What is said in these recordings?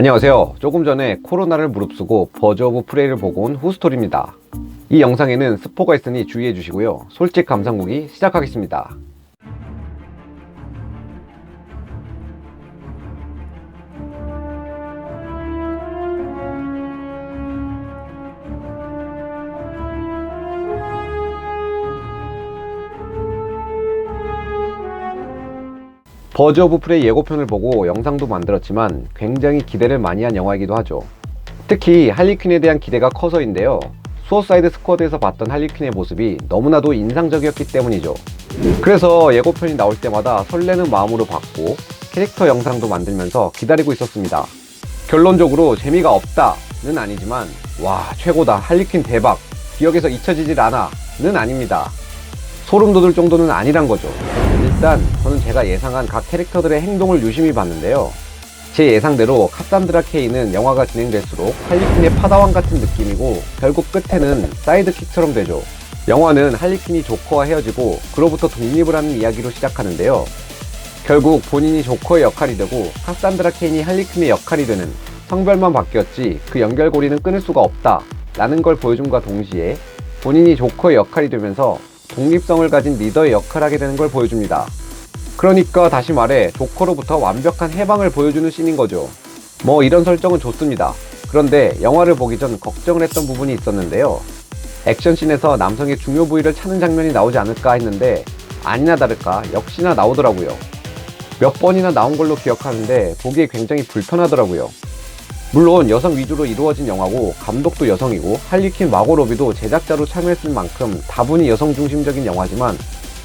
안녕하세요. 조금 전에 코로나를 무릅쓰고 버즈 오브 프레이를 보고 온 후스토리입니다. 이 영상에는 스포가 있으니 주의해 주시고요. 솔직 감상보기 시작하겠습니다. 버즈 오브 프레이 예고편을 보고 영상도 만들었지만 굉장히 기대를 많이 한 영화이기도 하죠. 특히 할리퀸에 대한 기대가 커서인데요. 수어사이드 스쿼드에서 봤던 할리퀸의 모습이 너무나도 인상적이었기 때문이죠. 그래서 예고편이 나올 때마다 설레는 마음으로 봤고 캐릭터 영상도 만들면서 기다리고 있었습니다. 결론적으로 재미가 없다는 아니지만 와 최고다, 할리퀸 대박, 기억에서 잊혀지질 않아는 아닙니다. 소름 돋을 정도는 아니란 거죠. 일단 저는 제가 예상한 각 캐릭터들의 행동을 유심히 봤는데요. 제 예상대로 카산드라 케인은 영화가 진행될수록 할리퀸의 파다왕 같은 느낌이고 결국 끝에는 사이드킥처럼 되죠. 영화는 할리퀸이 조커와 헤어지고 그로부터 독립을 하는 이야기로 시작하는데요. 결국 본인이 조커의 역할이 되고 카산드라 케인이 할리퀸의 역할이 되는, 성별만 바뀌었지 그 연결고리는 끊을 수가 없다 라는 걸 보여줌과 동시에 본인이 조커의 역할이 되면서 독립성을 가진 리더의 역할을 하게 되는 걸 보여줍니다. 그러니까 다시 말해 조커로부터 완벽한 해방을 보여주는 씬인 거죠. 뭐 이런 설정은 좋습니다. 그런데 영화를 보기 전 걱정을 했던 부분이 있었는데요. 액션씬에서 남성의 중요 부위를 차는 장면이 나오지 않을까 했는데 아니나 다를까 역시나 나오더라고요. 몇 번이나 나온 걸로 기억하는데 보기에 굉장히 불편하더라고요. 물론 여성 위주로 이루어진 영화고 감독도 여성이고 할리퀸 마고 로비도 제작자로 참여했을 만큼 다분히 여성 중심적인 영화지만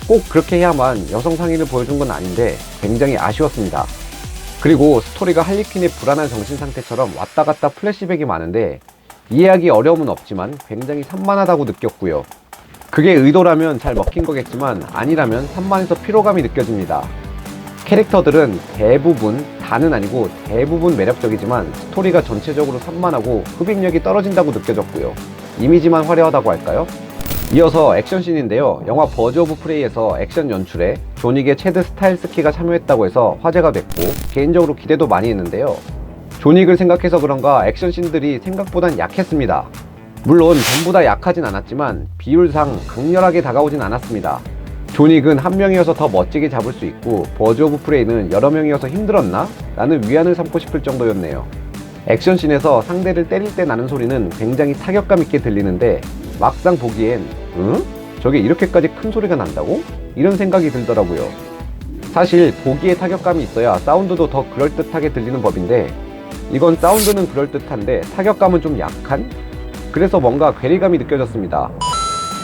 꼭 그렇게 해야만 여성 상의를 보여준 건 아닌데 굉장히 아쉬웠습니다. 그리고 스토리가 할리퀸의 불안한 정신 상태처럼 왔다 갔다 플래시백이 많은데 이해하기 어려움은 없지만 굉장히 산만하다고 느꼈고요. 그게 의도라면 잘 먹힌 거겠지만 아니라면 산만해서 피로감이 느껴집니다. 캐릭터들은 대부분, 다는 아니고 대부분 매력적이지만 스토리가 전체적으로 산만하고 흡입력이 떨어진다고 느껴졌고요. 이미지만 화려하다고 할까요? 이어서 액션씬인데요. 영화 버즈 오브 프레이에서 액션 연출에 존윅의 체드 스타일스키가 참여했다고 해서 화제가 됐고 개인적으로 기대도 많이 했는데요. 존윅을 생각해서 그런가 액션씬들이 생각보단 약했습니다. 물론 전부 다 약하진 않았지만 비율상 강렬하게 다가오진 않았습니다. 존윅은 한 명이어서 더 멋지게 잡을 수 있고 버즈 오브 프레이는 여러 명이어서 힘들었나? 라는 위안을 삼고 싶을 정도였네요. 액션씬에서 상대를 때릴 때 나는 소리는 굉장히 타격감 있게 들리는데 막상 보기엔 응? 저게 이렇게까지 큰 소리가 난다고? 이런 생각이 들더라고요. 사실 보기에 타격감이 있어야 사운드도 더 그럴듯하게 들리는 법인데 이건 사운드는 그럴듯한데 타격감은 좀 약한? 그래서 뭔가 괴리감이 느껴졌습니다.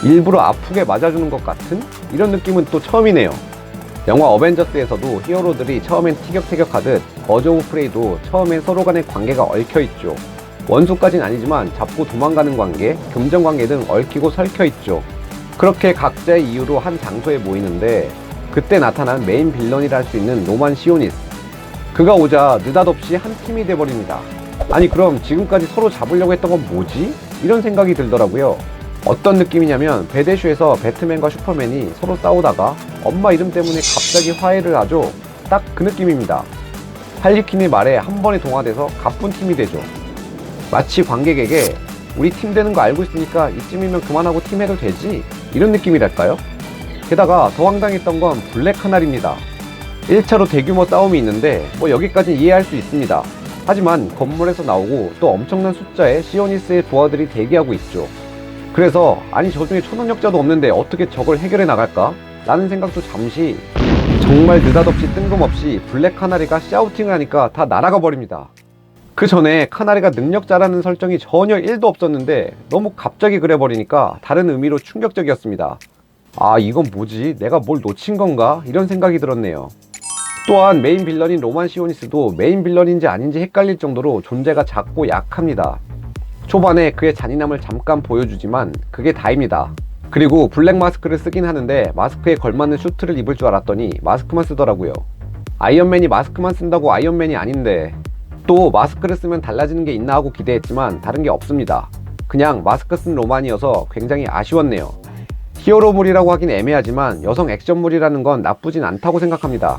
일부러 아프게 맞아주는 것 같은? 이런 느낌은 또 처음이네요. 영화 어벤져스에서도 히어로들이 처음엔 티격태격하듯 버즈 오브 프레이도 처음엔 서로 간의 관계가 얽혀있죠. 원수까진 아니지만 잡고 도망가는 관계, 금전 관계 등 얽히고 설켜있죠. 그렇게 각자의 이유로 한 장소에 모이는데 그때 나타난 메인 빌런이라 할 수 있는 로만 시오니스. 그가 오자 느닷없이 한 팀이 돼버립니다. 아니 그럼 지금까지 서로 잡으려고 했던 건 뭐지? 이런 생각이 들더라고요. 어떤 느낌이냐면 배대슈에서 배트맨과 슈퍼맨이 서로 싸우다가 엄마 이름 때문에 갑자기 화해를 하죠. 딱 그 느낌입니다. 할리퀸의 말에 한 번에 동화돼서 가쁜 팀이 되죠. 마치 관객에게 우리 팀 되는 거 알고 있으니까 이쯤이면 그만하고 팀 해도 되지? 이런 느낌이랄까요? 게다가 더 황당했던 건 블랙 카날입니다. 1차로 대규모 싸움이 있는데 뭐 여기까지 이해할 수 있습니다. 하지만 건물에서 나오고 또 엄청난 숫자의 시오니스의 부하들이 대기하고 있죠. 그래서 아니 저 중에 초능력자도 없는데 어떻게 저걸 해결해 나갈까? 라는 생각도 잠시. 정말 느닷없이 뜬금없이 블랙 카나리가 샤우팅을 하니까 다 날아가 버립니다. 그 전에 카나리가 능력자라는 설정이 전혀 1도 없었는데 너무 갑자기 그래버리니까 다른 의미로 충격적이었습니다. 아 이건 뭐지? 내가 뭘 놓친 건가? 이런 생각이 들었네요. 또한 메인 빌런인 로만 시오니스도 메인 빌런인지 아닌지 헷갈릴 정도로 존재가 작고 약합니다. 초반에 그의 잔인함을 잠깐 보여주지만 그게 다입니다. 그리고 블랙 마스크를 쓰긴 하는데 마스크에 걸맞는 슈트를 입을 줄 알았더니 마스크만 쓰더라고요. 아이언맨이 마스크만 쓴다고 아이언맨이 아닌데. 또 마스크를 쓰면 달라지는 게 있나 하고 기대했지만 다른 게 없습니다. 그냥 마스크 쓴 로만이어서 굉장히 아쉬웠네요. 히어로물이라고 하긴 애매하지만 여성 액션물이라는 건 나쁘진 않다고 생각합니다.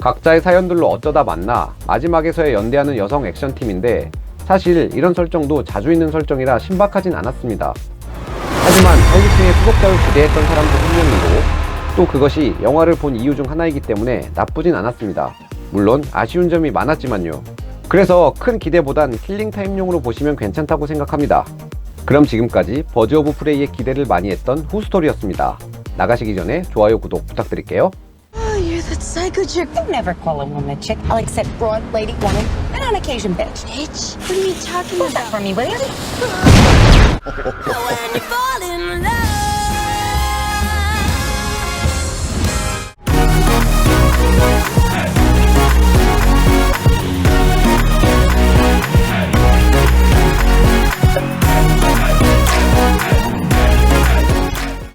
각자의 사연들로 어쩌다 만나 마지막에서야 연대하는 여성 액션팀인데 사실 이런 설정도 자주 있는 설정이라 신박하진 않았습니다. 하지만 할리퀸의 수속작을 기대했던 사람도 분명이고 또 그것이 영화를 본 이유 중 하나이기 때문에 나쁘진 않았습니다. 물론 아쉬운 점이 많았지만요. 그래서 큰 기대보단 킬링타임용으로 보시면 괜찮다고 생각합니다. 그럼 지금까지 버즈 오브 프레이의 기대를 많이 했던 후스토리였습니다. 나가시기 전에 좋아요, 구독 부탁드릴게요. Oh, you're that psycho chick. Don't never call a woman a chick. I'll accept broad, lady, woman, and on occasion, bitch. Bitch? What are you talking about? That for me, will you? When you fall in love.